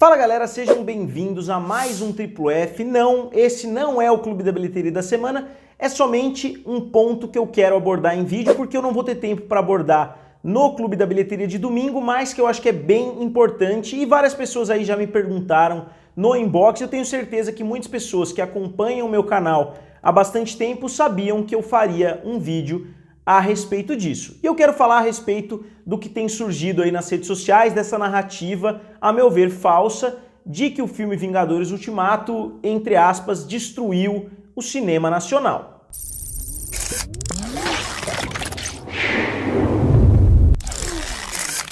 Fala galera, sejam bem-vindos a mais um Triplo F. Não, esse não é o Clube da Bilheteria da semana, é somente um ponto que eu quero abordar em vídeo, porque eu não vou ter tempo para abordar no Clube da Bilheteria de domingo, mas que eu acho que é bem importante e várias pessoas aí já me perguntaram no inbox. Eu tenho certeza que muitas pessoas que acompanham o meu canal há bastante tempo sabiam que eu faria um vídeo a respeito disso. E eu quero falar a respeito do que tem surgido aí nas redes sociais, dessa narrativa, a meu ver, falsa, de que o filme Vingadores Ultimato, entre aspas, destruiu o cinema nacional.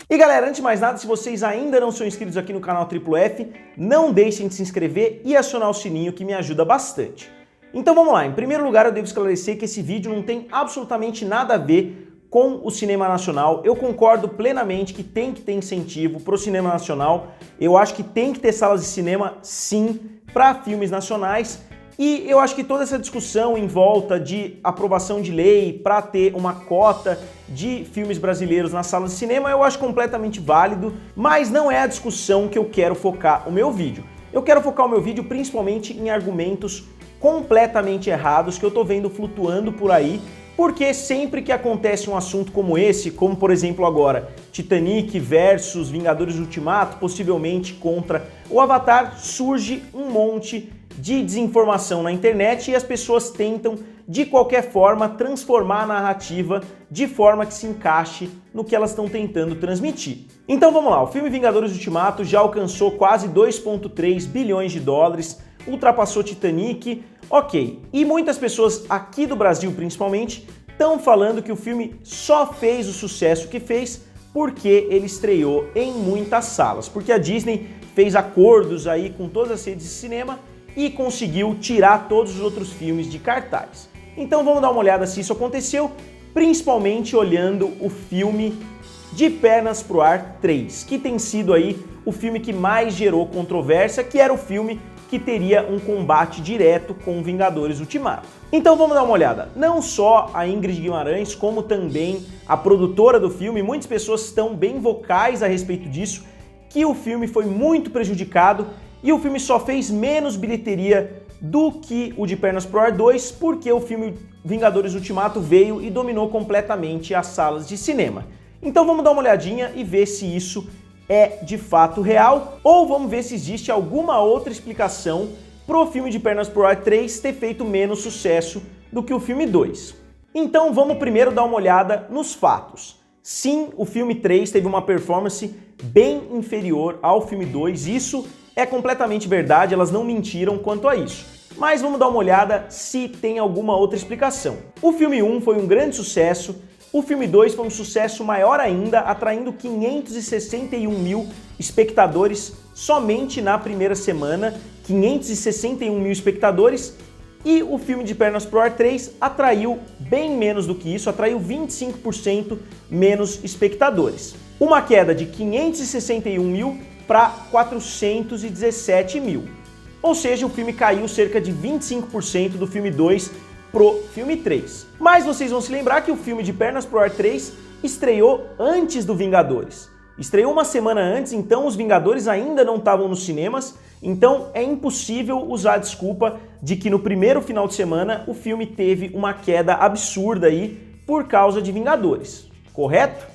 E galera, antes de mais nada, se vocês ainda não são inscritos aqui no canal Triplo F, não deixem de se inscrever e acionar o sininho que me ajuda bastante. Então vamos lá, em primeiro lugar eu devo esclarecer que esse vídeo não tem absolutamente nada a ver com o cinema nacional. Eu concordo plenamente que tem que ter incentivo para o cinema nacional, eu acho que tem que ter salas de cinema sim para filmes nacionais e eu acho que toda essa discussão em volta de aprovação de lei para ter uma cota de filmes brasileiros nas salas de cinema eu acho completamente válido, mas não é a discussão que eu quero focar o meu vídeo. Eu quero focar o meu vídeo principalmente em argumentos completamente errados que eu tô vendo flutuando por aí, porque sempre que acontece um assunto como esse, como por exemplo agora, Titanic versus Vingadores Ultimato, possivelmente contra o Avatar, surge um monte de desinformação na internet e as pessoas tentam, de qualquer forma, transformar a narrativa de forma que se encaixe no que elas estão tentando transmitir. Então vamos lá, o filme Vingadores Ultimato já alcançou quase 2,3 bilhões de dólares, ultrapassou Titanic, ok. E muitas pessoas aqui do Brasil, principalmente, estão falando que o filme só fez o sucesso que fez porque ele estreou em muitas salas, porque a Disney fez acordos aí com todas as redes de cinema e conseguiu tirar todos os outros filmes de cartaz. Então vamos dar uma olhada se isso aconteceu, principalmente olhando o filme De Pernas pro Ar 3, que tem sido aí o filme que mais gerou controvérsia, que era o filme que teria um combate direto com Vingadores Ultimato. Então vamos dar uma olhada. Não só a Ingrid Guimarães, como também a produtora do filme, muitas pessoas estão bem vocais a respeito disso, que o filme foi muito prejudicado e o filme só fez menos bilheteria do que o De Pernas pro Ar 2, porque o filme Vingadores Ultimato veio e dominou completamente as salas de cinema. Então vamos dar uma olhadinha e ver se isso é de fato real, ou vamos ver se existe alguma outra explicação pro filme De Pernas pro Ar 3 ter feito menos sucesso do que o filme 2. Então vamos primeiro dar uma olhada nos fatos. Sim, o filme 3 teve uma performance bem inferior ao filme 2, isso é completamente verdade, elas não mentiram quanto a isso. Mas vamos dar uma olhada se tem alguma outra explicação. O filme 1 foi um grande sucesso, o filme 2 foi um sucesso maior ainda, atraindo 561 mil espectadores somente na primeira semana, 561 mil espectadores, e o filme De Pernas pro Ar 3 atraiu bem menos do que isso, atraiu 25% menos espectadores. Uma queda de 561 mil para 417 mil. Ou seja, o filme caiu cerca de 25% do filme 2 pro filme 3. Mas vocês vão se lembrar que o filme De Pernas pro Ar 3 estreou antes do Vingadores. Estreou uma semana antes, então os Vingadores ainda não estavam nos cinemas, então é impossível usar a desculpa de que no primeiro final de semana o filme teve uma queda absurda aí por causa de Vingadores, correto?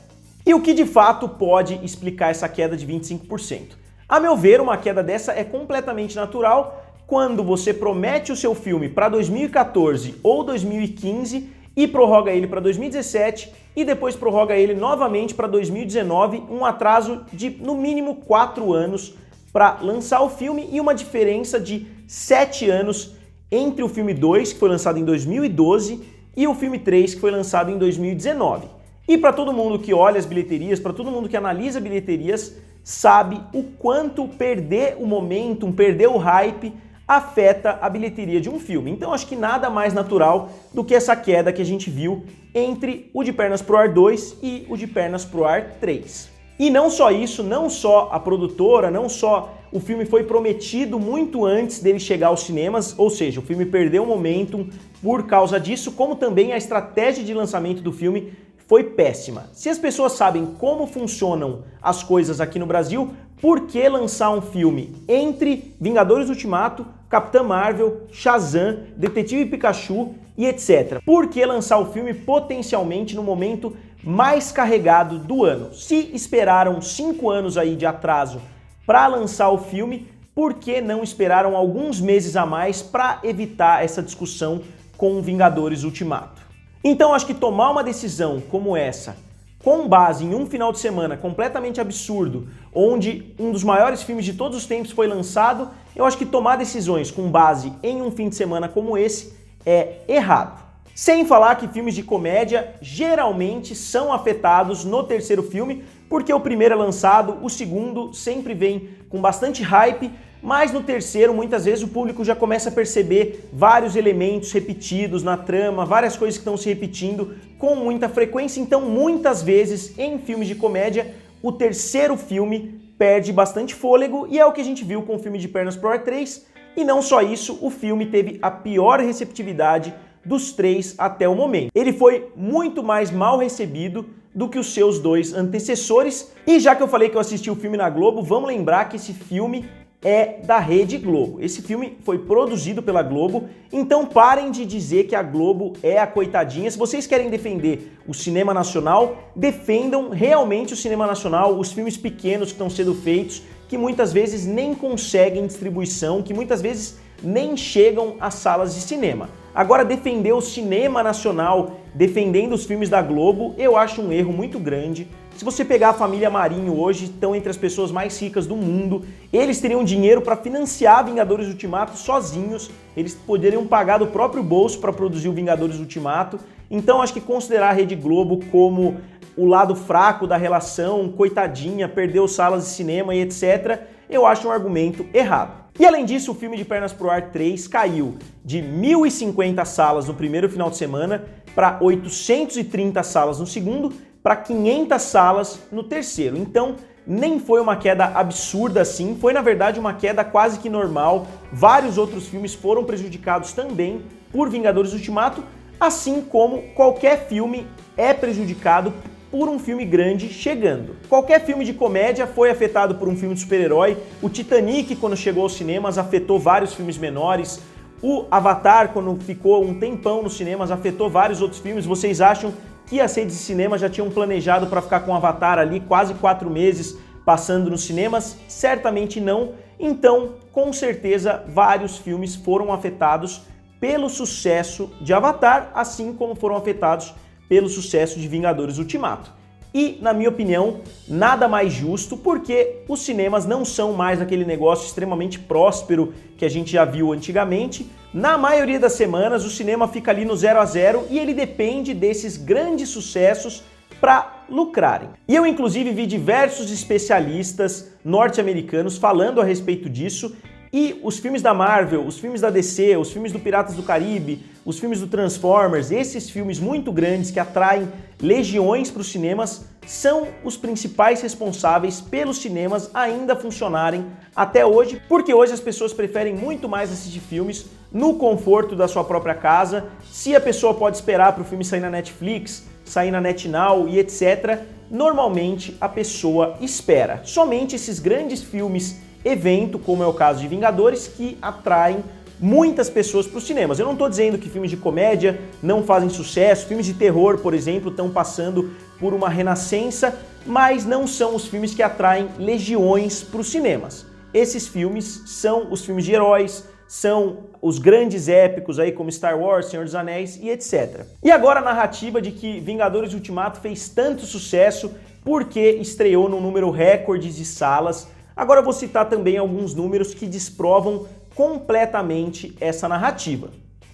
E o que de fato pode explicar essa queda de 25%? A meu ver, uma queda dessa é completamente natural quando você promete o seu filme para 2014 ou 2015 e prorroga ele para 2017 e depois prorroga ele novamente para 2019, um atraso de no mínimo 4 anos para lançar o filme e uma diferença de 7 anos entre o filme 2, que foi lançado em 2012, e o filme 3, que foi lançado em 2019. E para todo mundo que olha as bilheterias, para todo mundo que analisa bilheterias, sabe o quanto perder o momentum, perder o hype, afeta a bilheteria de um filme. Então acho que nada mais natural do que essa queda que a gente viu entre o De Pernas pro Ar 2 e o De Pernas pro Ar 3. E não só isso, não só a produtora, não só o filme foi prometido muito antes dele chegar aos cinemas, ou seja, o filme perdeu o momentum por causa disso, como também a estratégia de lançamento do filme foi péssima. Se as pessoas sabem como funcionam as coisas aqui no Brasil, por que lançar um filme entre Vingadores Ultimato, Capitã Marvel, Shazam, Detetive Pikachu e etc? Por que lançar o filme potencialmente no momento mais carregado do ano? Se esperaram 5 anos aí de atraso para lançar o filme, por que não esperaram alguns meses a mais para evitar essa discussão com Vingadores Ultimato? Então acho que tomar uma decisão como essa, com base em um final de semana completamente absurdo, onde um dos maiores filmes de todos os tempos foi lançado, eu acho que tomar decisões com base em um fim de semana como esse é errado. Sem falar que filmes de comédia geralmente são afetados no terceiro filme, porque o primeiro é lançado, o segundo sempre vem com bastante hype, mas no terceiro, muitas vezes, o público já começa a perceber vários elementos repetidos na trama, várias coisas que estão se repetindo com muita frequência. Então, muitas vezes, em filmes de comédia, o terceiro filme perde bastante fôlego, e é o que a gente viu com o filme de Pernas pro Ar 3. E não só isso, o filme teve a pior receptividade dos 3 até o momento. Ele foi muito mais mal recebido do que os seus 2 antecessores. E já que eu falei que eu assisti o filme na Globo, vamos lembrar que esse filme é da Rede Globo. Esse filme foi produzido pela Globo, então parem de dizer que a Globo é a coitadinha. Se vocês querem defender o cinema nacional, defendam realmente o cinema nacional, os filmes pequenos que estão sendo feitos, que muitas vezes nem conseguem distribuição, que muitas vezes nem chegam às salas de cinema. Agora, defender o cinema nacional, defendendo os filmes da Globo, eu acho um erro muito grande. Se você pegar a família Marinho hoje, estão entre as pessoas mais ricas do mundo, eles teriam dinheiro para financiar Vingadores Ultimato sozinhos, eles poderiam pagar do próprio bolso para produzir o Vingadores Ultimato. Então acho que considerar a Rede Globo como o lado fraco da relação, coitadinha, perdeu salas de cinema e etc., eu acho um argumento errado. E além disso, o filme de Pernas pro Ar 3 caiu de 1.050 salas no primeiro final de semana para 830 salas no segundo, para 500 salas no terceiro. Então, nem foi uma queda absurda assim, foi na verdade uma queda quase que normal. Vários outros filmes foram prejudicados também por Vingadores Ultimato, assim como qualquer filme é prejudicado por um filme grande chegando. Qualquer filme de comédia foi afetado por um filme de super-herói. O Titanic, quando chegou aos cinemas, afetou vários filmes menores. O Avatar, quando ficou um tempão nos cinemas, afetou vários outros filmes. Vocês acham que as redes de cinema já tinham planejado para ficar com o Avatar ali quase 4 meses passando nos cinemas? Certamente não. Então, com certeza, vários filmes foram afetados pelo sucesso de Avatar, assim como foram afetados pelo sucesso de Vingadores Ultimato. E, na minha opinião, nada mais justo, porque os cinemas não são mais aquele negócio extremamente próspero que a gente já viu antigamente. Na maioria das semanas, o cinema fica ali no 0 a 0 e ele depende desses grandes sucessos para lucrarem. E eu, inclusive, vi diversos especialistas norte-americanos falando a respeito disso. E os filmes da Marvel, os filmes da DC, os filmes do Piratas do Caribe, os filmes do Transformers, esses filmes muito grandes que atraem legiões para os cinemas, são os principais responsáveis pelos cinemas ainda funcionarem até hoje, porque hoje as pessoas preferem muito mais assistir filmes no conforto da sua própria casa. Se a pessoa pode esperar para o filme sair na Netflix, sair na NetNow e etc., normalmente a pessoa espera. Somente esses grandes filmes evento, como é o caso de Vingadores, que atraem muitas pessoas para os cinemas. Eu não estou dizendo que filmes de comédia não fazem sucesso, filmes de terror, por exemplo, estão passando por uma renascença, mas não são os filmes que atraem legiões para os cinemas. Esses filmes são os filmes de heróis, são os grandes épicos aí como Star Wars, Senhor dos Anéis e etc. E agora a narrativa de que Vingadores Ultimato fez tanto sucesso porque estreou num número recorde de salas. Agora eu vou citar também alguns números que desprovam completamente essa narrativa.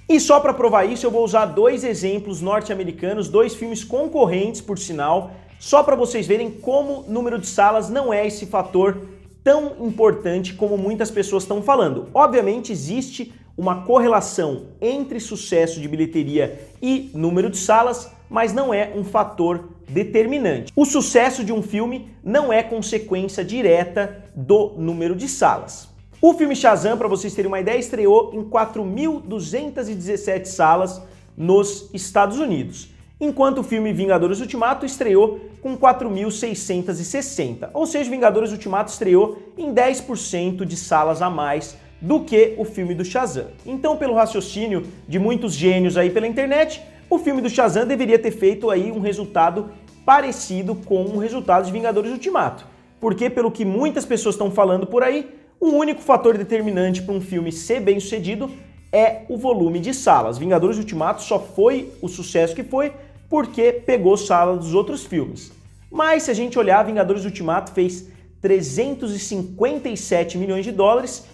E só para provar isso, eu vou usar 2 exemplos norte-americanos, 2 filmes concorrentes, por sinal, só para vocês verem como número de salas não é esse fator tão importante como muitas pessoas estão falando. Obviamente existe uma correlação entre sucesso de bilheteria e número de salas, mas não é um fator determinante. O sucesso de um filme não é consequência direta do número de salas. O filme Shazam, para vocês terem uma ideia, estreou em 4.217 salas nos Estados Unidos. enquanto o filme Vingadores Ultimato estreou com 4.660, ou seja, Vingadores Ultimato estreou em 10% de salas a mais do que o filme do Shazam. Então, pelo raciocínio de muitos gênios aí pela internet, o filme do Shazam deveria ter feito aí um resultado parecido com o resultado de Vingadores Ultimato, porque pelo que muitas pessoas estão falando por aí, o único fator determinante para um filme ser bem sucedido é o volume de salas. Vingadores Ultimato só foi o sucesso que foi porque pegou sala dos outros filmes. Mas se a gente olhar, Vingadores Ultimato fez 357 milhões de dólares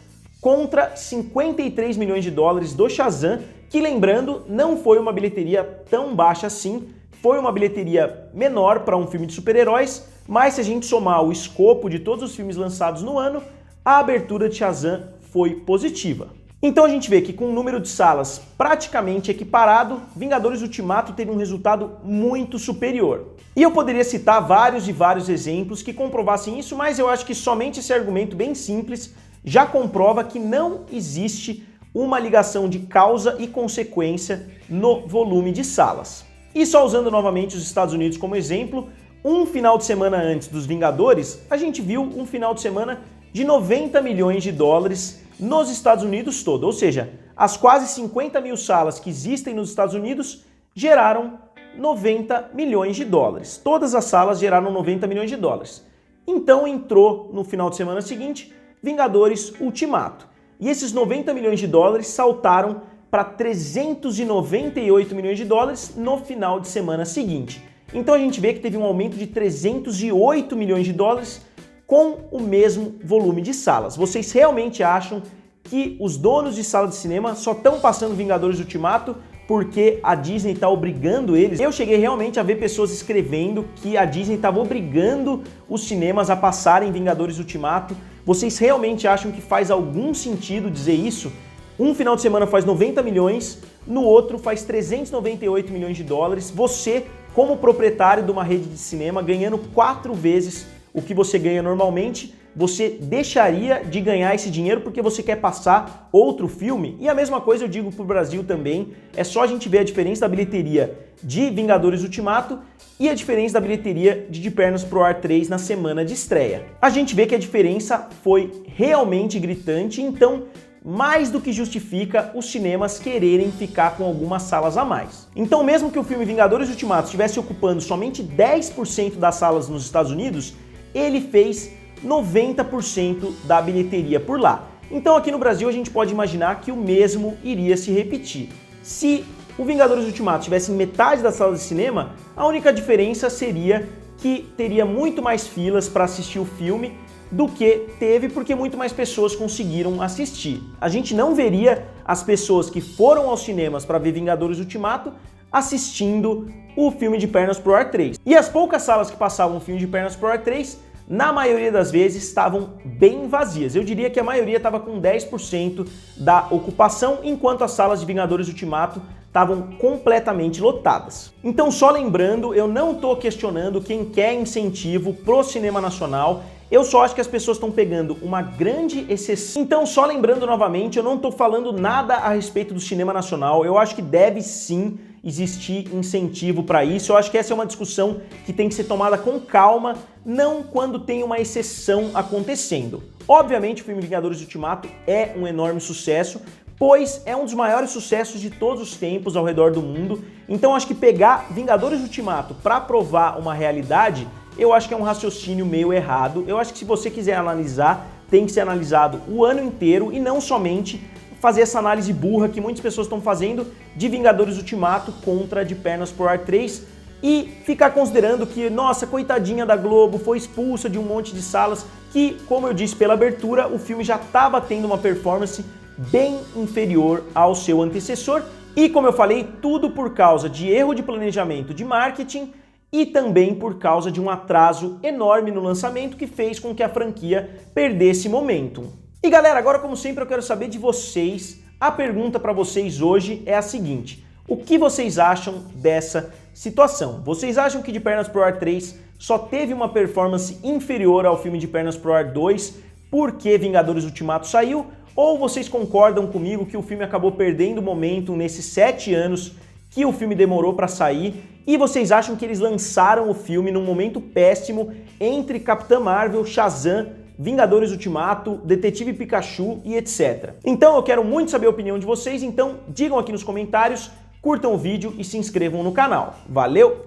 contra 53 milhões de dólares do Shazam, que, lembrando, não foi uma bilheteria tão baixa assim, foi uma bilheteria menor para um filme de super-heróis, mas se a gente somar o escopo de todos os filmes lançados no ano, a abertura de Shazam foi positiva. Então a gente vê que com o número de salas praticamente equiparado, Vingadores Ultimato teve um resultado muito superior. E eu poderia citar vários e vários exemplos que comprovassem isso, mas eu acho que somente esse argumento bem simples já comprova que não existe uma ligação de causa e consequência no volume de salas. E só usando novamente os Estados Unidos como exemplo, um final de semana antes dos Vingadores, a gente viu um final de semana de 90 milhões de dólares nos Estados Unidos todo, ou seja, as quase 50 mil salas que existem nos Estados Unidos geraram 90 milhões de dólares. Todas as salas geraram 90 milhões de dólares. Então entrou no final de semana seguinte Vingadores Ultimato. E esses 90 milhões de dólares saltaram para 398 milhões de dólares no final de semana seguinte. Então a gente vê que teve um aumento de 308 milhões de dólares com o mesmo volume de salas. Vocês realmente acham que os donos de sala de cinema só estão passando Vingadores Ultimato porque a Disney está obrigando eles? Eu cheguei realmente a ver pessoas escrevendo que a Disney estava obrigando os cinemas a passarem Vingadores Ultimato. Vocês realmente acham que faz algum sentido dizer isso? Um final de semana faz 90 milhões, no outro faz 398 milhões de dólares. Você, como proprietário de uma rede de cinema, ganhando 4 vezes o que você ganha normalmente, você deixaria de ganhar esse dinheiro porque você quer passar outro filme? E a mesma coisa eu digo pro Brasil também, é só a gente ver a diferença da bilheteria de Vingadores Ultimato e a diferença da bilheteria de Pernas pro Ar 3 na semana de estreia. A gente vê que a diferença foi realmente gritante, então mais do que justifica os cinemas quererem ficar com algumas salas a mais. Então mesmo que o filme Vingadores Ultimato estivesse ocupando somente 10% das salas nos Estados Unidos, ele fez 90% da bilheteria por lá. Então aqui no Brasil a gente pode imaginar que o mesmo iria se repetir. Se o Vingadores Ultimato tivesse metade das salas de cinema, a única diferença seria que teria muito mais filas para assistir o filme do que teve, porque muito mais pessoas conseguiram assistir. A gente não veria as pessoas que foram aos cinemas para ver Vingadores Ultimato assistindo o filme de Pernas pro Ar 3. E as poucas salas que passavam o filme de Pernas pro Ar 3, na maioria das vezes, estavam bem vazias. Eu diria que a maioria estava com 10% da ocupação, enquanto as salas de Vingadores Ultimato estavam completamente lotadas. Então, só lembrando, eu não estou questionando quem quer incentivo pro cinema nacional, eu só acho que as pessoas estão pegando uma grande exceção. Então, só lembrando novamente, eu não estou falando nada a respeito do cinema nacional, eu acho que deve sim existir incentivo para isso. Eu acho que essa é uma discussão que tem que ser tomada com calma, não quando tem uma exceção acontecendo. Obviamente, o filme Vingadores Ultimato é um enorme sucesso, pois é um dos maiores sucessos de todos os tempos ao redor do mundo. Então, acho que pegar Vingadores Ultimato para provar uma realidade, eu acho que é um raciocínio meio errado. Eu acho que se você quiser analisar, tem que ser analisado o ano inteiro e não somente fazer essa análise burra que muitas pessoas estão fazendo de Vingadores Ultimato contra de Pernas pro Ar 3 e ficar considerando que, nossa, coitadinha da Globo, foi expulsa de um monte de salas, que, como eu disse pela abertura, o filme já estava tendo uma performance bem inferior ao seu antecessor e, como eu falei, tudo por causa de erro de planejamento de marketing e também por causa de um atraso enorme no lançamento que fez com que a franquia perdesse momentum. E galera, agora como sempre eu quero saber de vocês. A pergunta para vocês hoje é a seguinte: o que vocês acham dessa situação? Vocês acham que de Pernas pro Ar 3 só teve uma performance inferior ao filme de Pernas pro Ar 2 porque Vingadores Ultimato saiu? Ou vocês concordam comigo que o filme acabou perdendo momentum nesses 7 anos que o filme demorou para sair E vocês acham que eles lançaram o filme num momento péssimo entre Capitã Marvel, Shazam, Vingadores Ultimato, Detetive Pikachu e etc. Então eu quero muito saber a opinião de vocês, então digam aqui nos comentários, curtam o vídeo e se inscrevam no canal. Valeu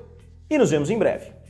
e nos vemos em breve.